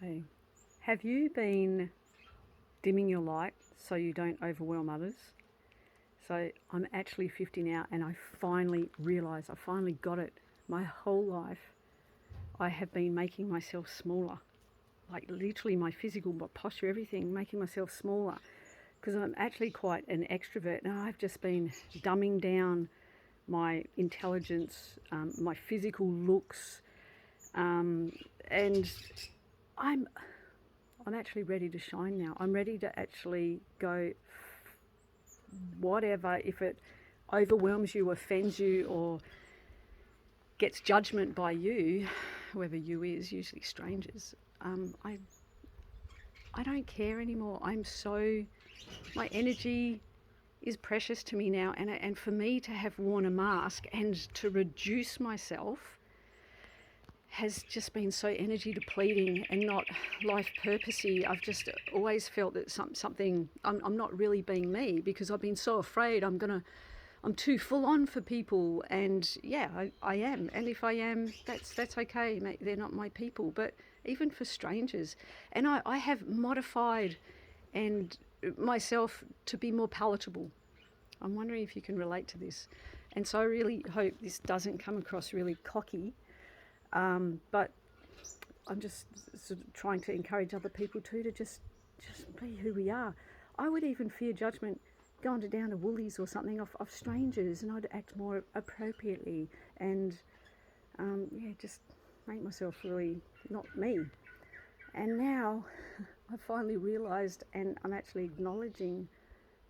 Okay. Have you been dimming your light so you don't overwhelm others? So I'm actually 50 now and I finally realised, I finally got it. My whole life I have been making myself smaller. Like literally my physical posture, everything, making myself smaller. Because I'm actually quite an extrovert and I've just been dumbing down my intelligence, my physical looks, and I'm I'm actually ready to shine now. I'm ready to actually go, whatever, if it overwhelms you, offends you, or gets judgment by you, whoever you is, usually strangers, I don't care anymore. My energy is precious to me now, and for me to have worn a mask and to reduce myself has just been so energy depleting and not life purposey. I've just always felt that something I'm not really being me because I've been so afraid I'm too full on for people, and yeah, I am. And if I am, that's okay. They're not my people. But even for strangers, and I have modified and myself to be more palatable. I'm wondering if you can relate to this. And so I really hope this doesn't come across really cocky, but I'm just sort of trying to encourage other people too to just be who we are. I would even fear judgment going down to Woolies or something of strangers, and I'd act more appropriately and just make myself really not me. And now I finally realised, and I'm actually acknowledging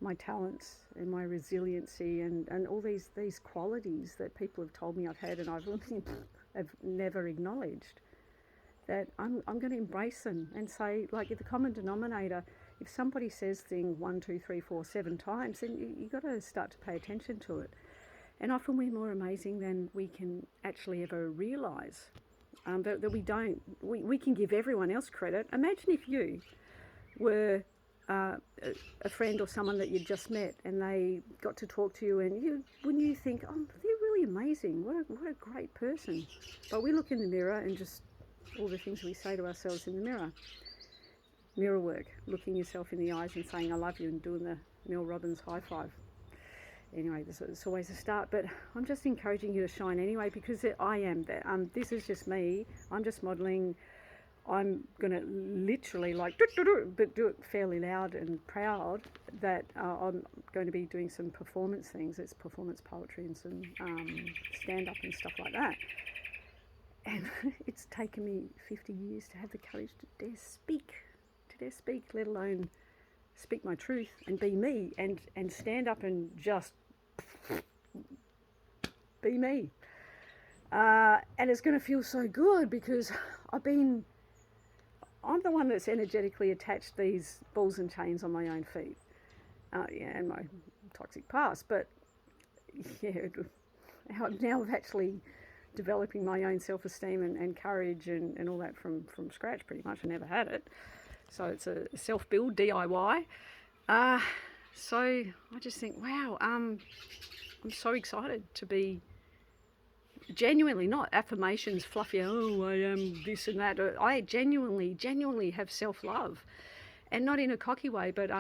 my talents and my resiliency and all these qualities that people have told me I've had and I've have never acknowledged, that I'm going to embrace them and say, like, the common denominator, if somebody says thing 1, 2, 3, 4, 7 times, then you got to start to pay attention to it. And often we're more amazing than we can actually ever realise. That we don't, we can give everyone else credit. Imagine if you were a friend or someone that you'd just met and they got to talk to you, and wouldn't you think, oh, they're really amazing, what a great person. But we look in the mirror and just all the things we say to ourselves in the mirror work, looking yourself in the eyes and saying I love you and doing the Mel Robbins high five. Anyway, it's always a start, but I'm just encouraging you to shine anyway, because I am there. This is just me. I'm just modelling. I'm going to literally but do it fairly loud and proud, that I'm going to be doing some performance things. It's performance poetry and some stand-up and stuff like that. And it's taken me 50 years to have the courage to dare speak, let alone speak my truth and be me and stand up and just be me. And it's going to feel so good because I'm the one that's energetically attached these balls and chains on my own feet. And my toxic past. But yeah, now I've actually developing my own self-esteem and courage and all that from scratch pretty much. I never had it. So it's a self-build, DIY. So I just think, wow, I'm so excited to be genuinely, not affirmations, fluffy, oh, I am this and that. I genuinely have self-love. And not in a cocky way, but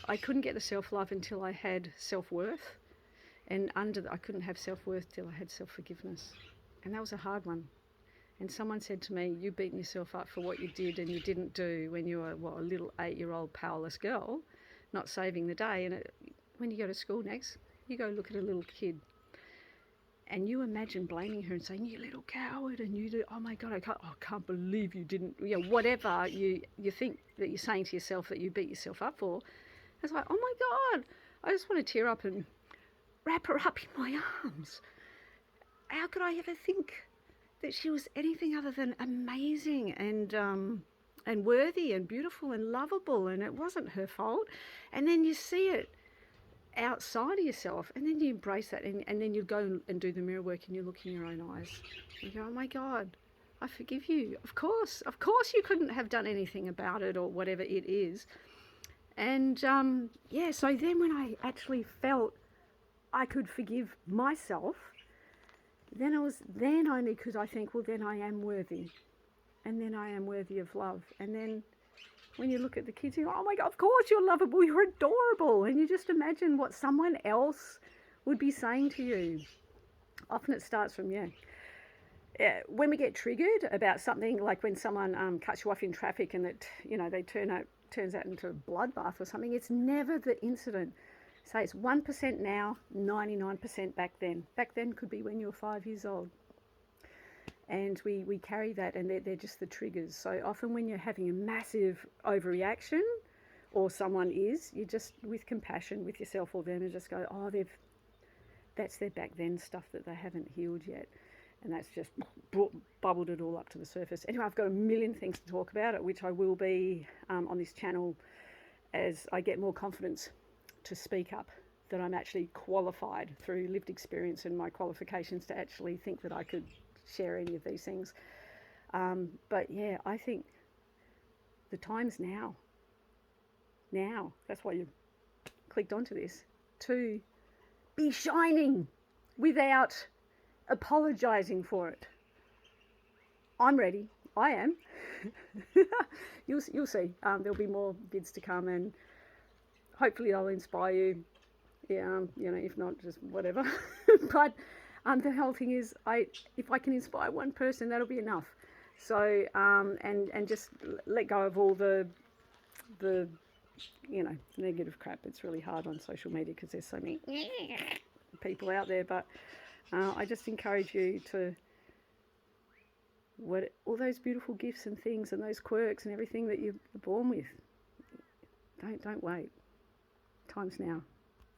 I couldn't get the self-love until I had self-worth. And I couldn't have self-worth till I had self-forgiveness. And that was a hard one. And someone said to me, you beating yourself up for what you did and you didn't do when you were, a little 8-year-old powerless girl, not saving the day. And when you go to school next, you go look at a little kid and you imagine blaming her and saying, you little coward, and you do, oh my God, I can't believe you didn't, whatever you think that you're saying to yourself that you beat yourself up for. It's like, oh my God, I just want to tear up and wrap her up in my arms. How could I ever think that she was anything other than amazing and worthy and beautiful and lovable, and it wasn't her fault? And then you see it outside of yourself, and then you embrace that, and then you go and do the mirror work and you look in your own eyes and you go, oh my God, I forgive you. Of course you couldn't have done anything about it or whatever it is. And so then when I actually felt I could forgive myself, then only because I think, well, then I am worthy. and then I am worthy of love. And then when you look at the kids, you go, oh my God, of course you're lovable, you're adorable. And you just imagine what someone else would be saying to you. Often it starts from you. When we get triggered about something, like when someone cuts you off in traffic and it, they turns out into a bloodbath or something, it's never the incident. So it's 1% now, 99% back then. Back then could be when you were 5 years old. And we carry that, and they're just the triggers. So often when you're having a massive overreaction, or someone is, you just, with compassion with yourself or them, and just go, oh, that's their back then stuff that they haven't healed yet. And that's just bubbled it all up to the surface. Anyway, I've got a million things to talk about, which I will be on this channel as I get more confidence to speak up, that I'm actually qualified through lived experience and my qualifications to actually think that I could share any of these things. But yeah, I think the time's now. Now, that's why you clicked onto this, to be shining without apologizing for it. I'm ready. I am. You'll see. There'll be more vids to come, and hopefully I'll inspire you. Yeah, if not, just whatever. But the whole thing is, if I can inspire one person, that'll be enough. So and just let go of all the negative crap. It's really hard on social media because there's so many people out there. But I just encourage you to, all those beautiful gifts and things and those quirks and everything that you're born with. Don't wait. Time's now.